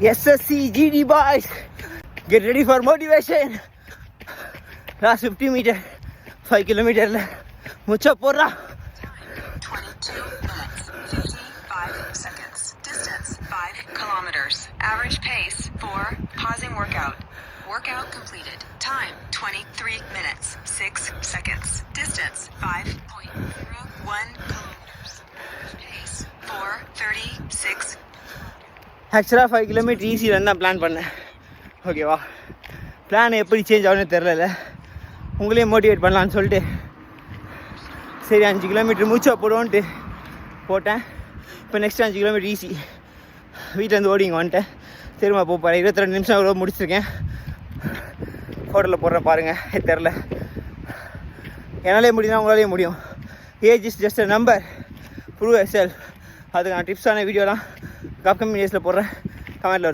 SSC GD boys, get ready for motivation. Last 50 meter, 5 kilometer mucha porra. 22 minutes, 55 seconds. Distance 5 kilometers. Average pace 4. Pausing workout. Workout completed. Time 23 minutes, 6 seconds. Distance 5.01 kilometers. Average pace 4:36. ஆக்சுவலாக 5 kilometre easy run தான் plan பண்ணேன். ஓகேவா, plan எப்படி change ஆகுன்னு தெரில. உங்களையும் motivate பண்ணலான்னு சொல்லிட்டு சரி 5 கிலோமீட்டர் மூச்சா போடுவோன்ட்டு போட்டேன். இப்போ நெக்ஸ்ட் 5 கிலோமீட்டர் ஈஸி. வீட்டிலேருந்து ஓடிங்க வந்துட்டேன். திரும்ப போகிறேன். 22 நிமிஷம் அவ்வளோ முடிச்சிருக்கேன். ஹோட்டலில் போடுறேன் பாருங்கள். தெரில, என்னாலே முடியும்னா உங்களாலேயும் முடியும். Age is just a number, prove your self. அதுக்கான டிப்ஸான வீடியோலாம் அப்கமிங் டேஸில் போடுறேன். கமெண்ட்டில்